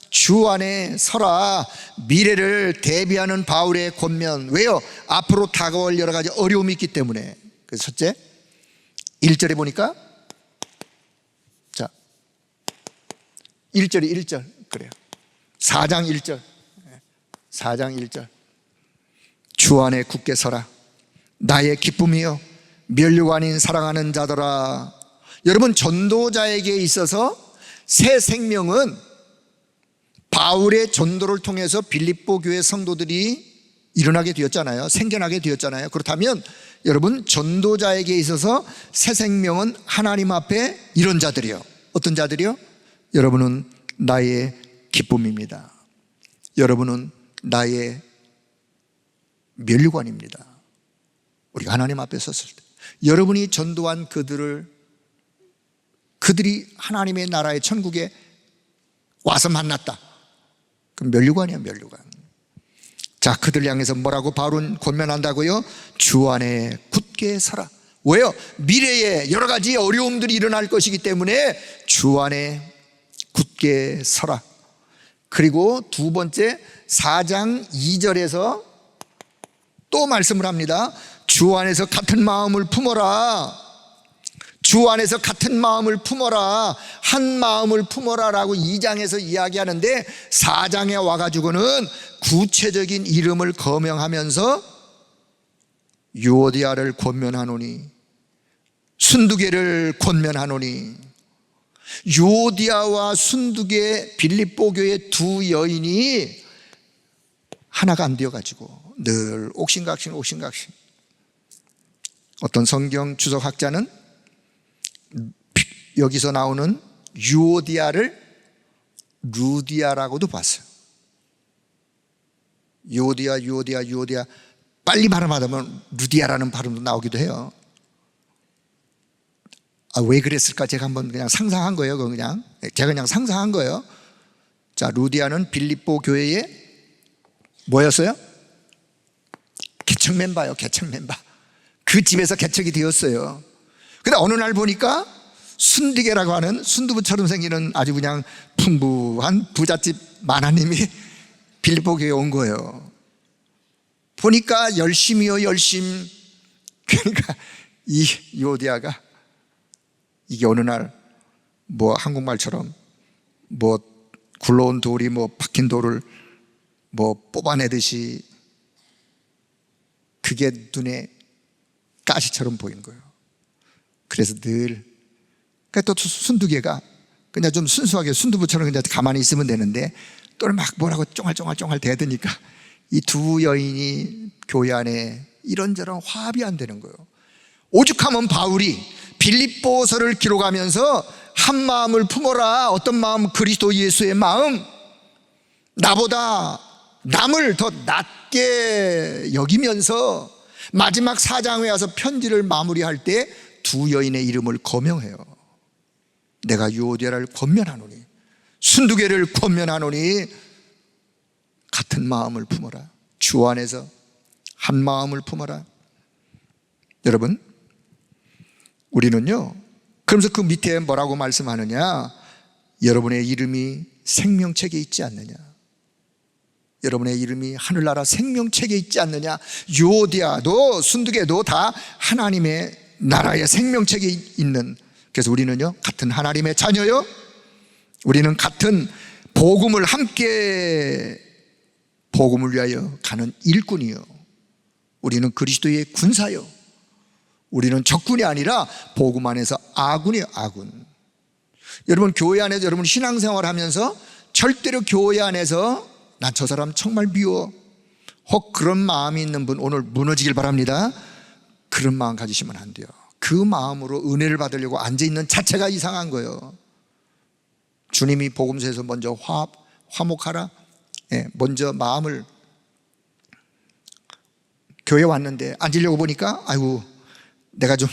Speaker 1: 주 안에 서라. 미래를 대비하는 바울의 권면. 왜요? 앞으로 다가올 여러 가지 어려움이 있기 때문에. 그래서 첫째, 1절에 보니까, 자, 1절이 1절 그래요. 4장 1절, 4장 1절, 주 안에 굳게 서라. 나의 기쁨이요 면류관 아닌 사랑하는 자더라. 여러분, 전도자에게 있어서 새 생명은 바울의 전도를 통해서 빌립보 교회 성도들이 일어나게 되었잖아요. 생겨나게 되었잖아요. 그렇다면 여러분, 전도자에게 있어서 새 생명은 하나님 앞에 이런 자들이요. 어떤 자들이요? 여러분은 나의 기쁨입니다. 여러분은 나의 면류관입니다. 우리가 하나님 앞에 섰을 때 여러분이 전도한 그들이 하나님의 나라의 천국에 와서 만났다. 그럼 면류관이야, 면류관. 자, 그들 향해서 뭐라고 바울은 권면한다고요? 주 안에 굳게 서라. 왜요? 미래에 여러 가지 어려움들이 일어날 것이기 때문에 주 안에 굳게 서라. 그리고 두 번째, 4장 2절에서 또 말씀을 합니다. 주 안에서 같은 마음을 품어라. 주 안에서 같은 마음을 품어라. 한 마음을 품어라 라고 2장에서 이야기하는데 4장에 와가지고는 구체적인 이름을 거명하면서 유오디아를 권면하노니, 순두계를 권면하노니. 유오디아와 순두계, 빌립보 교회 두 여인이 하나가 안 되어가지고 늘 옥신각신. 어떤 성경 주석학자는 여기서 나오는 유오디아를 루디아라고도 봤어요. 유오디아 빨리 발음하면 루디아라는 발음도 나오기도 해요. 왜 그랬을까? 제가 한번 그냥 상상한 거예요. 제가 그냥 상상한 거예요. 자, 루디아는 빌립보 교회의 뭐였어요? 개척 멤버요. 그 집에서 개척이 되었어요. 근데 어느 날 보니까 순두계라고 하는 순두부처럼 생기는 아주 그냥 풍부한 부잣집 마나님이 빌립보 교회에 온 거예요. 보니까 열심이요, 열심. 그러니까 이 유오디아가 이게 어느 날 뭐 한국말처럼 뭐 굴러온 돌이 뭐 박힌 돌을 뭐 뽑아내듯이 그게 눈에 가시처럼 보인 거예요. 그래서 늘, 그러니까 또 순두개가 그냥 좀 순수하게 순두부처럼 그냥 가만히 있으면 되는데 또 막 뭐라고 쫑알쫑알 대드니까 이 두 여인이 교회 안에 이런저런 화합이 안 되는 거예요. 오죽하면 바울이 빌립보서를 기록하면서 한 마음을 품어라. 어떤 마음? 그리스도 예수의 마음. 나보다 남을 더 낮게 여기면서 마지막 4장에 와서 편지를 마무리할 때 두 여인의 이름을 거명해요. 내가 유오디아를 권면하노니, 순두계를 권면하노니 같은 마음을 품어라. 주 안에서 한 마음을 품어라. 여러분, 우리는요, 그러면서 그 밑에 뭐라고 말씀하느냐? 여러분의 이름이 생명책에 있지 않느냐? 여러분의 이름이 하늘나라 생명책에 있지 않느냐? 유오디아도 순두계도 다 하나님의 나라의 생명책에 있는, 그래서 우리는요 같은 하나님의 자녀요, 우리는 같은 복음을 함께 복음을 위하여 가는 일꾼이요, 우리는 그리스도의 군사요, 우리는 적군이 아니라 복음 안에서 아군이요, 아군. 여러분, 교회 안에서 여러분 신앙생활 하면서 절대로 교회 안에서 난 저 사람 정말 미워, 혹 그런 마음이 있는 분 오늘 무너지길 바랍니다. 그런 마음 가지시면 안 돼요. 그 마음으로 은혜를 받으려고 앉아있는 자체가 이상한 거예요. 주님이 복음서에서 먼저 화목하라, 먼저 마음을, 교회 왔는데 앉으려고 보니까 아이고 내가 좀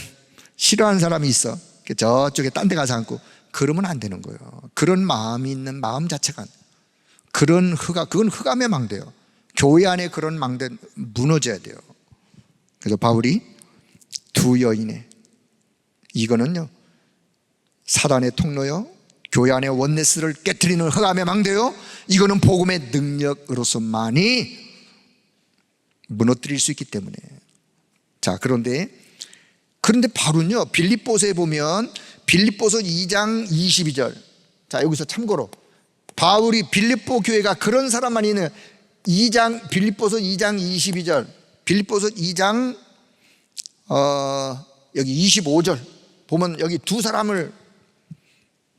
Speaker 1: 싫어하는 사람이 있어, 저쪽에 딴 데 가서 앉고, 그러면 안 되는 거예요. 그런 마음이 있는 마음 자체가, 그건 흑암의 망대예요. 교회 안에 그런 망대 무너져야 돼요. 그래서 바울이 두 여인의, 이거는요 사단의 통로요, 교회 안에 원네스를 깨트리는 흑암의 망대요, 이거는 복음의 능력으로서만이 무너뜨릴 수 있기 때문에. 자, 그런데 바울은요 빌립보서에 보면 빌립보서 2장 22절, 자 여기서 참고로 바울이 빌립보 교회가 그런 사람만 있는 빌립보서 2장 22절, 빌립보서 2장 여기 25절 보면 여기 두 사람을,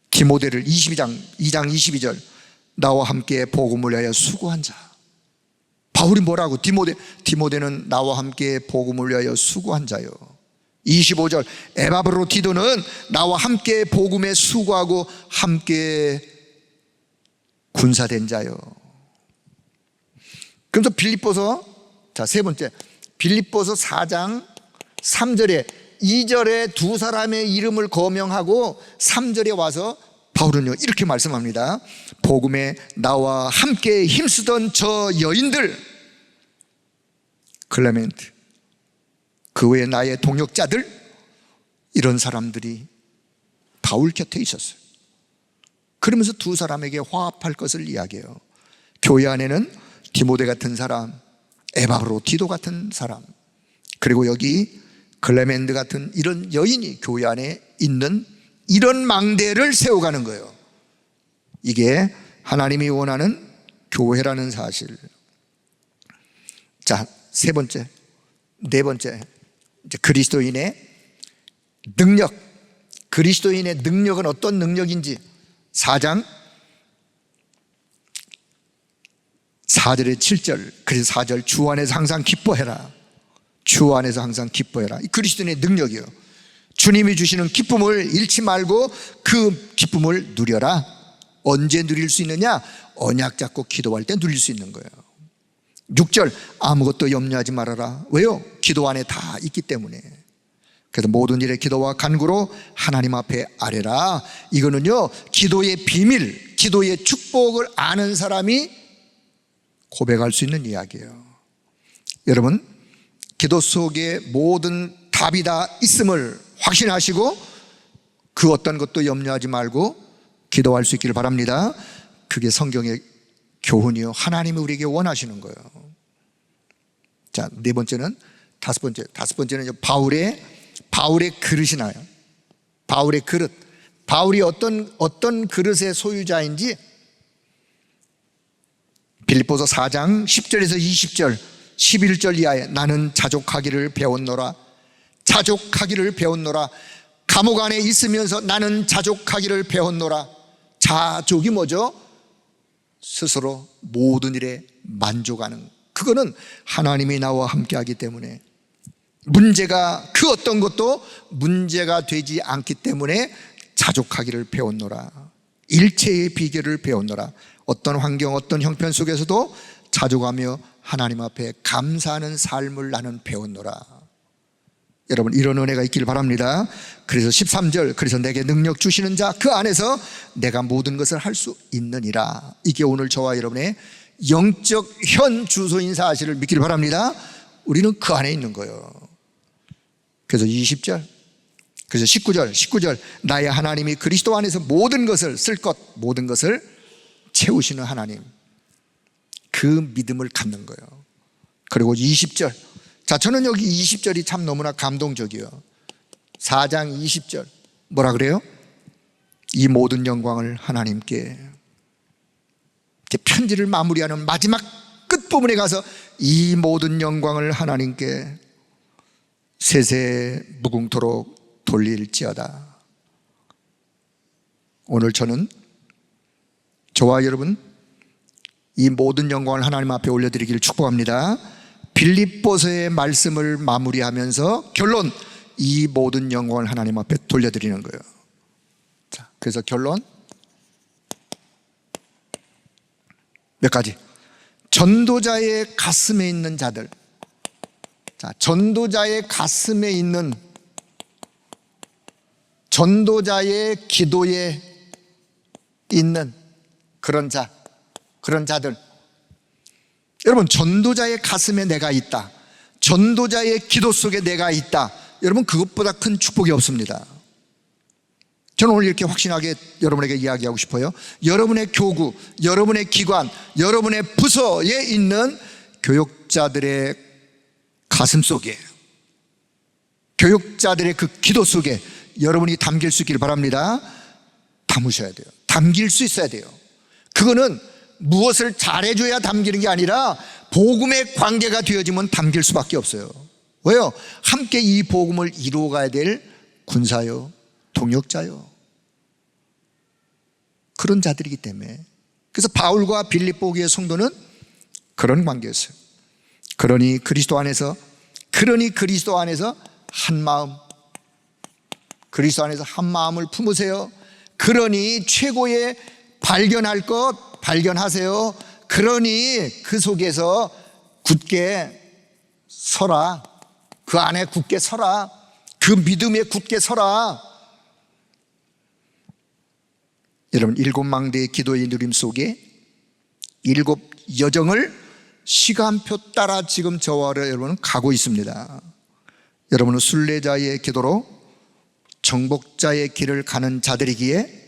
Speaker 1: 디모데를 2장 22절, 나와 함께 복음을 위하여 수고한 자. 바울이 뭐라고? 디모데는 나와 함께 복음을 위하여 수고한 자요. 25절, 에바브로디도는 나와 함께 복음에 수고하고 함께 군사된 자요. 그래서 빌립보서, 자 세 번째, 빌립보서 4장 3절에 2절에 두 사람의 이름을 거명하고 3절에 와서 바울은요 이렇게 말씀합니다. 복음에 나와 함께 힘쓰던 저 여인들, 클레멘트, 그 외에 나의 동역자들, 이런 사람들이 바울 곁에 있었어요. 그러면서 두 사람에게 화합할 것을 이야기해요. 교회 안에는 디모데 같은 사람, 에바브로디도 같은 사람, 그리고 여기 클레멘트 같은 이런 여인이 교회 안에 있는 이런 망대를 세워가는 거예요. 이게 하나님이 원하는 교회라는 사실. 자, 네 번째, 이제 그리스도인의 능력. 그리스도인의 능력은 어떤 능력인지 4장 4절에 7절, 그래서 4절, 주 안에서 항상 기뻐해라. 주 안에서 항상 기뻐해라. 이 그리스도인의 능력이에요. 주님이 주시는 기쁨을 잃지 말고 그 기쁨을 누려라. 언제 누릴 수 있느냐? 언약 잡고 기도할 때 누릴 수 있는 거예요. 6절, 아무것도 염려하지 말아라. 왜요? 기도 안에 다 있기 때문에. 그래서 모든 일에 기도와 간구로 하나님 앞에 아뢰라. 이거는요 기도의 비밀, 기도의 축복을 아는 사람이 고백할 수 있는 이야기예요. 여러분, 기도 속에 모든 답이 다 있음을 확신하시고 그 어떤 것도 염려하지 말고 기도할 수 있기를 바랍니다. 그게 성경의 교훈이요, 하나님이 우리에게 원하시는 거예요. 자, 다섯 번째는 바울의 그릇이 나요. 바울의 그릇. 바울이 어떤 그릇의 소유자인지 빌립보서 4장 10절에서 20절, 11절 이하에 나는 자족하기를 배웠노라. 감옥 안에 있으면서 나는 자족하기를 배웠노라. 자족이 뭐죠? 스스로 모든 일에 만족하는, 그거는 하나님이 나와 함께 하기 때문에 그 어떤 것도 문제가 되지 않기 때문에 자족하기를 배웠노라. 일체의 비결을 배웠노라. 어떤 환경, 어떤 형편 속에서도 자족하며 하나님 앞에 감사하는 삶을 나는 배웠노라. 여러분, 이런 은혜가 있기를 바랍니다. 그래서 13절, 그래서 내게 능력 주시는 자 그 안에서 내가 모든 것을 할 수 있느니라. 이게 오늘 저와 여러분의 영적 현 주소인 사실을 믿기를 바랍니다. 우리는 그 안에 있는 거예요. 그래서 20절, 그래서 19절 나의 하나님이 그리스도 안에서 모든 것을 모든 것을 채우시는 하나님, 그 믿음을 갖는 거예요. 그리고 20절, 자, 저는 여기 20절이 참 너무나 감동적이에요. 4장 20절 뭐라 그래요? 이 모든 영광을 하나님께. 편지를 마무리하는 마지막 끝부분에 가서 이 모든 영광을 하나님께 세세 무궁토록 돌릴지어다. 오늘 저와 여러분 이 모든 영광을 하나님 앞에 올려드리기를 축복합니다. 빌립보서의 말씀을 마무리하면서 결론, 이 모든 영광을 하나님 앞에 돌려드리는 거예요. 자, 그래서 결론 몇 가지. 전도자의 가슴에 있는 자들. 자, 전도자의 가슴에 있는, 전도자의 기도에 있는 그런 자들. 여러분, 전도자의 가슴에 내가 있다, 전도자의 기도 속에 내가 있다, 여러분, 그것보다 큰 축복이 없습니다. 저는 오늘 이렇게 확신하게 여러분에게 이야기하고 싶어요. 여러분의 교구, 여러분의 기관, 여러분의 부서에 있는 교육자들의 가슴 속에, 교육자들의 그 기도 속에 여러분이 담길 수 있기를 바랍니다. 담으셔야 돼요. 담길 수 있어야 돼요. 그거는 무엇을 잘해줘야 담기는 게 아니라 복음의 관계가 되어지면 담길 수밖에 없어요. 왜요? 함께 이 복음을 이루어가야 될 군사요, 동역자요, 그런 자들이기 때문에. 그래서 바울과 빌립보 교회 성도는 그런 관계였어요. 그러니 그리스도 안에서 한 마음, 그리스도 안에서 한 마음을 품으세요. 그러니 최고의 발견할 것 발견하세요. 그러니 그 속에서 굳게 서라. 그 안에 굳게 서라. 그 믿음에 굳게 서라. 여러분, 일곱 망대의 기도의 누림 속에 일곱 여정을 시간표 따라 지금 저와 여러분은 가고 있습니다. 여러분은 순례자의 기도로 정복자의 길을 가는 자들이기에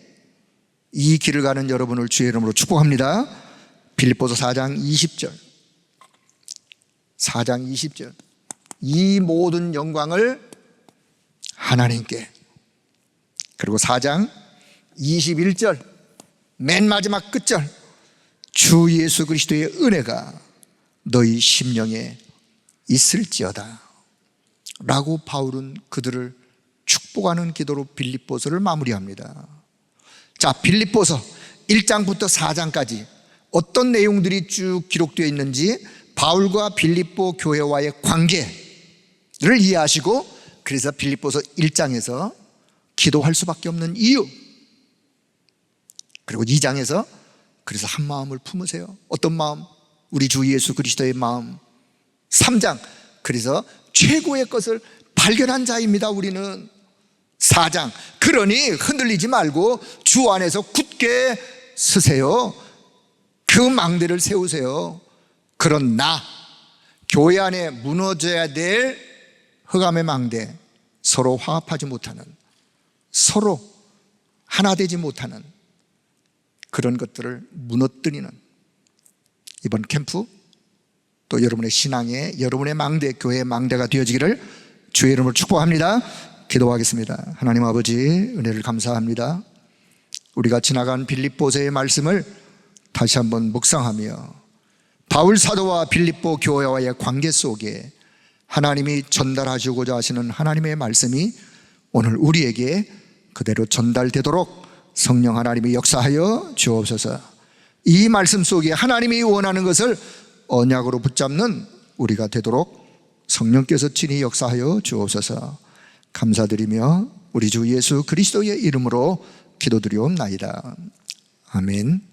Speaker 1: 이 길을 가는 여러분을 주의 이름으로 축복합니다. 빌립보서 4장 20절, 이 모든 영광을 하나님께. 그리고 4장 21절 맨 마지막 끝절, 주 예수 그리스도의 은혜가 너희 심령에 있을지어다 라고 바울은 그들을 축복하는 기도로 빌립보서를 마무리합니다. 자, 빌립보서 1장부터 4장까지 어떤 내용들이 쭉 기록되어 있는지 바울과 빌립보 교회와의 관계를 이해하시고, 그래서 빌립보서 1장에서 기도할 수밖에 없는 이유, 그리고 2장에서 그래서 한 마음을 품으세요. 어떤 마음? 우리 주 예수 그리스도의 마음. 3장, 그래서 최고의 것을 발견한 자입니다, 우리는. 4장, 그러니 흔들리지 말고 주 안에서 굳게 서세요. 그 망대를 세우세요. 그런 교회 안에 무너져야 될 흑암의 망대, 서로 화합하지 못하는, 서로 하나 되지 못하는 그런 것들을 무너뜨리는 이번 캠프, 또 여러분의 신앙의, 여러분의 망대, 교회의 망대가 되어지기를 주의 이름으로 축복합니다. 기도하겠습니다. 하나님 아버지, 은혜를 감사합니다. 우리가 지나간 빌립보서의 말씀을 다시 한번 묵상하며 바울 사도와 빌립보 교회와의 관계 속에 하나님이 전달하시고자 하시는 하나님의 말씀이 오늘 우리에게 그대로 전달되도록 성령 하나님이 역사하여 주옵소서. 이 말씀 속에 하나님이 원하는 것을 언약으로 붙잡는 우리가 되도록 성령께서 친히 역사하여 주옵소서. 감사드리며 우리 주 예수 그리스도의 이름으로 기도드리옵나이다. 아멘.